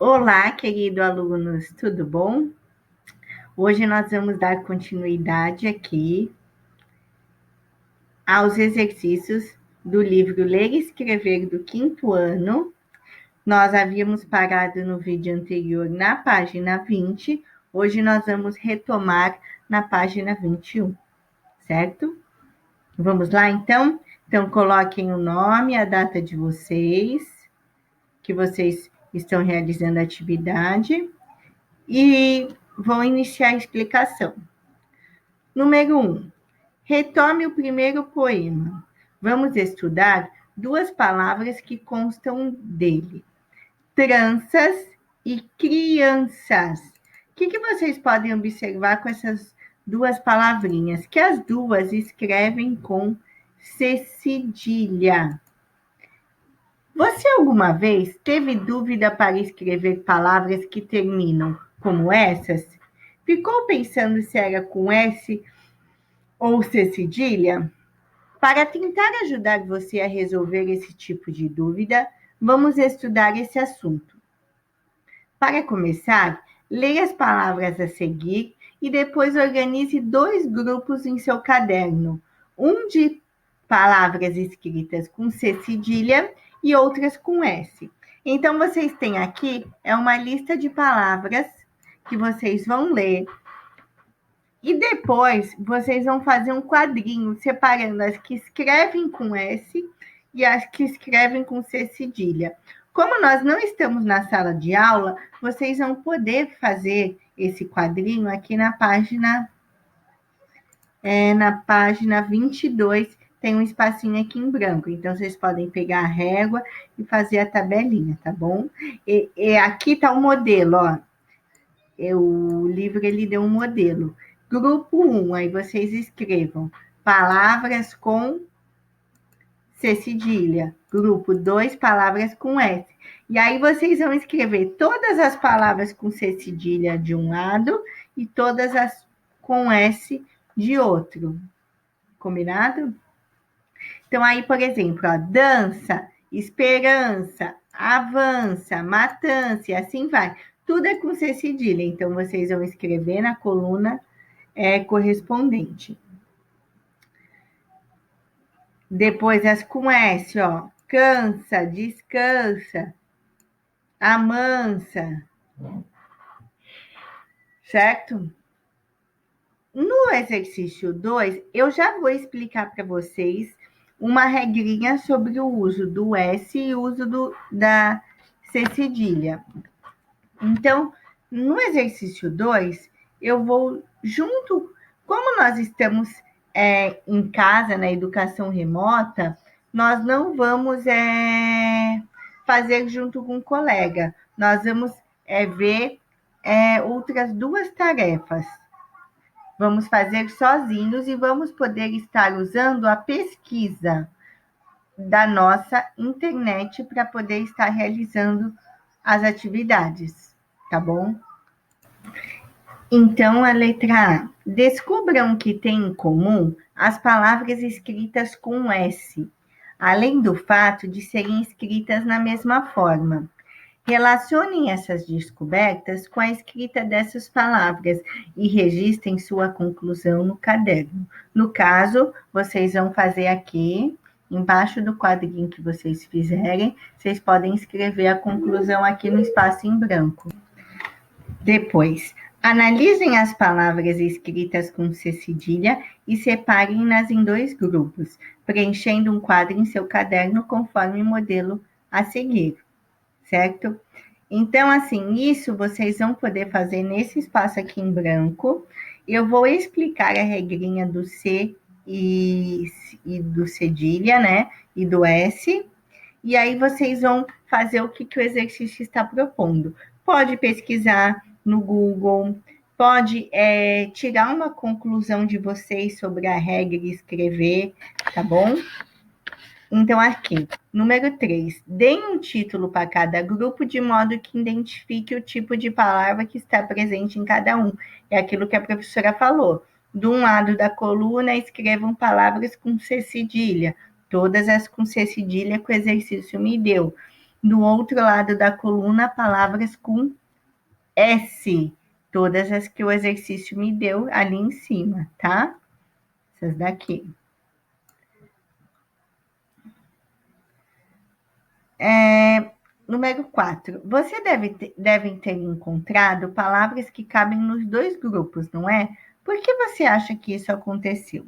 Olá, querido alunos, tudo bom? Hoje nós vamos dar continuidade aqui aos exercícios do livro Ler e Escrever do quinto ano. Nós havíamos parado no vídeo anterior na página 20. Hoje nós vamos retomar na página 21, certo? Vamos lá, então? Então, coloquem o nome, a data de vocês, que vocês estão realizando a atividade, e vou iniciar a explicação. Número 1. Retome o primeiro poema. Vamos estudar duas palavras que constam dele: tranças e crianças. O que vocês podem observar com essas duas palavrinhas? Que as duas escrevem com C cedilha. Você alguma vez teve dúvida para escrever palavras que terminam como essas? Ficou pensando se era com S ou C cedilha? Para tentar ajudar você a resolver esse tipo de dúvida, vamos estudar esse assunto. Para começar, leia as palavras a seguir e depois organize dois grupos em seu caderno. Um de palavras escritas com C cedilha e outras com S. Então, vocês têm aqui uma lista de palavras que vocês vão ler. E depois vocês vão fazer um quadrinho separando as que escrevem com S e as que escrevem com C cedilha. Como nós não estamos na sala de aula, vocês vão poder fazer esse quadrinho aqui na página 22, tem um espacinho aqui em branco. Então, vocês podem pegar a régua e fazer a tabelinha, tá bom? E aqui está o modelo, ó. O livro, ele deu um modelo. Grupo 1, aí vocês escrevam palavras com C cedilha. Grupo 2, palavras com S. E aí vocês vão escrever todas as palavras com C cedilha de um lado e todas as com S de outro. Combinado? Então, aí, por exemplo, ó, dança, esperança, avança, matança, e assim vai. Tudo é com C cedilha, então vocês vão escrever na coluna correspondente. Depois as com S, ó. Cansa, descansa, amansa. Certo? No exercício 2, eu já vou explicar para vocês uma regrinha sobre o uso do S e o uso da C cedilha. Então, no exercício 2, eu vou junto, como nós estamos em casa, na educação remota, nós não vamos fazer junto com o colega. Nós vamos ver outras duas tarefas. Vamos fazer sozinhos e vamos poder estar usando a pesquisa da nossa internet para poder estar realizando as atividades, tá bom? Então, a letra A. Descubram que tem em comum as palavras escritas com S, além do fato de serem escritas na mesma forma. Relacionem essas descobertas com a escrita dessas palavras e registrem sua conclusão no caderno. No caso, vocês vão fazer aqui, embaixo do quadrinho que vocês fizerem, vocês podem escrever a conclusão aqui no espaço em branco. Depois, analisem as palavras escritas com C cedilha e separem-nas em dois grupos, preenchendo um quadro em seu caderno conforme o modelo a seguir. Certo? Então, assim, isso vocês vão poder fazer nesse espaço aqui em branco. Eu vou explicar a regrinha do C e do cedilha, né? E do S. E aí vocês vão fazer o que o exercício está propondo. Pode pesquisar no Google, pode tirar uma conclusão de vocês sobre a regra e escrever, tá bom? Então, aqui, número 3, deem um título para cada grupo de modo que identifique o tipo de palavra que está presente em cada um. É aquilo que a professora falou. De um lado da coluna, escrevam palavras com C cedilha, todas as com C cedilha que o exercício me deu. No outro lado da coluna, palavras com S. Todas as que o exercício me deu ali em cima, tá? Essas daqui. Número 4. Você deve ter encontrado palavras que cabem nos dois grupos, não é? Por que você acha que isso aconteceu?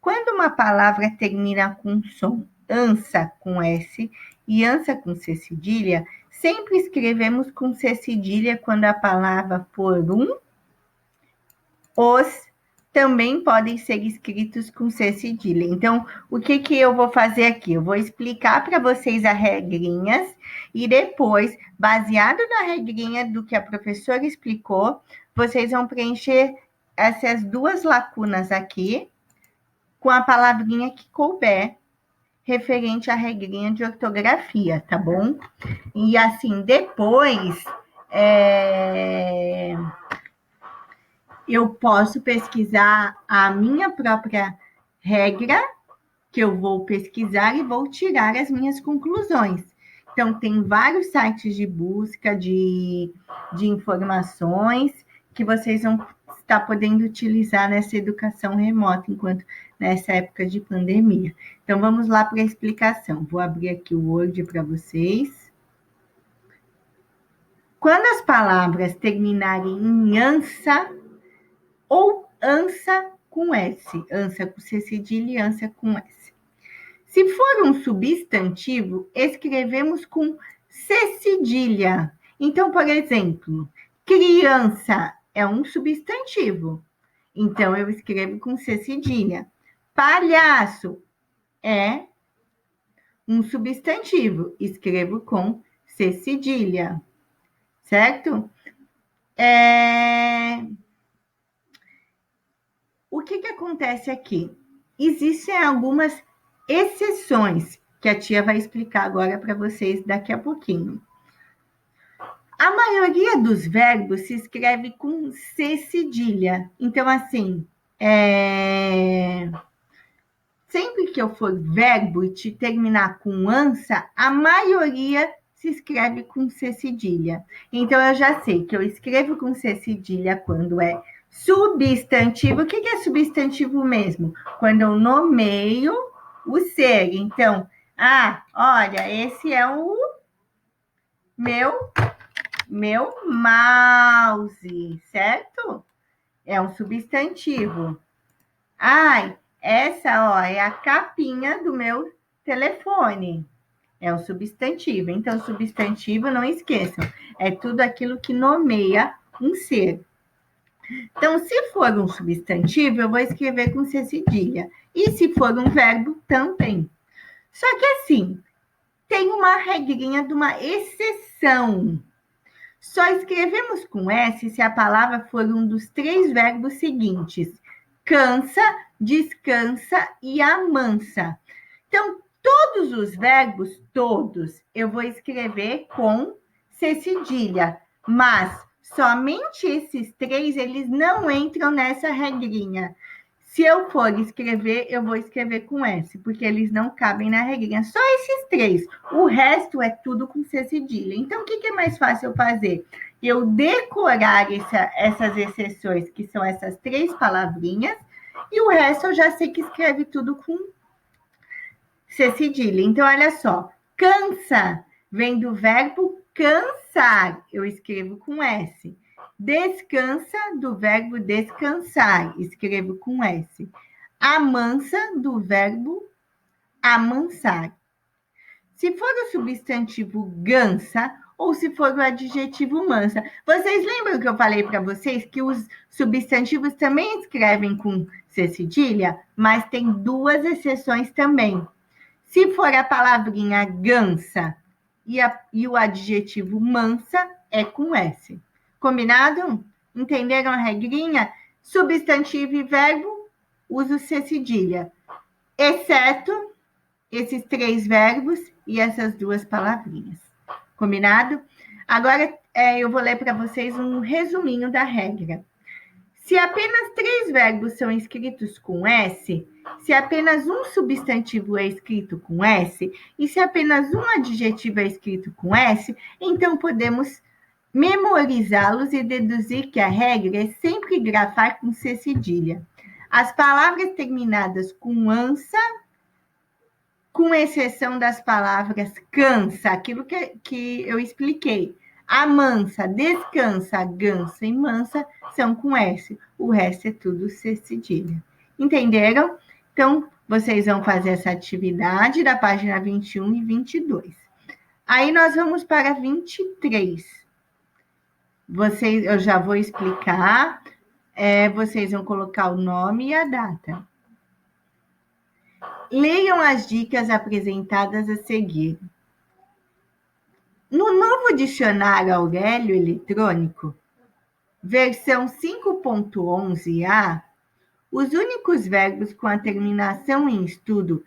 Quando uma palavra termina com som ansa com S e ansa com C cedilha, sempre escrevemos com C cedilha quando a palavra for os também podem ser escritos com C cedilha. Então, o que eu vou fazer aqui? Eu vou explicar para vocês as regrinhas e depois, baseado na regrinha do que a professora explicou, vocês vão preencher essas duas lacunas aqui com a palavrinha que couber referente à regrinha de ortografia, tá bom? E assim, depois eu posso pesquisar a minha própria regra, que eu vou pesquisar e vou tirar as minhas conclusões. Então, tem vários sites de busca de informações que vocês vão estar podendo utilizar nessa educação remota, enquanto nessa época de pandemia. Então, vamos lá para a explicação. Vou abrir aqui o Word para vocês. Quando as palavras terminarem em ansa ou ansa com S, ansa com C cedilha e ansa com S. Se for um substantivo, escrevemos com C cedilha. Então, por exemplo, criança é um substantivo. Então, eu escrevo com C cedilha. Palhaço é um substantivo. Escrevo com C cedilha. Certo? O que acontece aqui? Existem algumas exceções que a tia vai explicar agora para vocês daqui a pouquinho. A maioria dos verbos se escreve com C cedilha. Então, assim, sempre que eu for verbo e te terminar com ansa, a maioria se escreve com C cedilha. Então, eu já sei que eu escrevo com C cedilha quando é substantivo. O que é substantivo mesmo? Quando eu nomeio o ser. Então, olha, esse é o meu mouse, certo? É um substantivo. Essa, é a capinha do meu telefone. É um substantivo. Então, substantivo, não esqueçam, é tudo aquilo que nomeia um ser. Então, se for um substantivo, eu vou escrever com C cedilha. E se for um verbo, também. Só que assim, tem uma regrinha de uma exceção. Só escrevemos com S se a palavra for um dos 3 verbos seguintes: cansa, descansa e amansa. Então, todos os verbos, todos, eu vou escrever com C cedilha, mas somente esses 3, eles não entram nessa regrinha. Se eu for escrever, eu vou escrever com S, porque eles não cabem na regrinha. Só esses 3. O resto é tudo com C cedilha. Então, o que é mais fácil eu fazer? Eu decorar essas exceções, que são essas 3 palavrinhas, e o resto eu já sei que escreve tudo com C cedilha. Então, olha só. Cansa vem do verbo cansar. Eu escrevo com S. Descansa, do verbo descansar. Escrevo com S. Amansa, do verbo amansar. Se for o substantivo gansa, ou se for o adjetivo mansa. Vocês lembram que eu falei para vocês que os substantivos também escrevem com C cedilha? Mas tem 2 exceções também. Se for a palavrinha gansa e o adjetivo mansa, é com S. Combinado? Entenderam a regrinha? Substantivo e verbo, uso C cedilha. Exceto esses 3 verbos e essas 2 palavrinhas. Combinado? Agora, eu vou ler para vocês um resuminho da regra. Se apenas 3 verbos são escritos com S, se apenas um substantivo é escrito com S, e se apenas um adjetivo é escrito com S, então podemos memorizá-los e deduzir que a regra é sempre grafar com C cedilha. As palavras terminadas com ansa, com exceção das palavras cansa, aquilo que eu expliquei. Amansa, descansa, gansa e mansa são com S. O resto é tudo C cedilha. Entenderam? Então, vocês vão fazer essa atividade da página 21 e 22. Aí nós vamos para 23. Eu já vou explicar. Vocês vão colocar o nome e a data. Leiam as dicas apresentadas a seguir. No novo dicionário Aurélio eletrônico, versão 5.11a, os únicos verbos com a terminação em estudo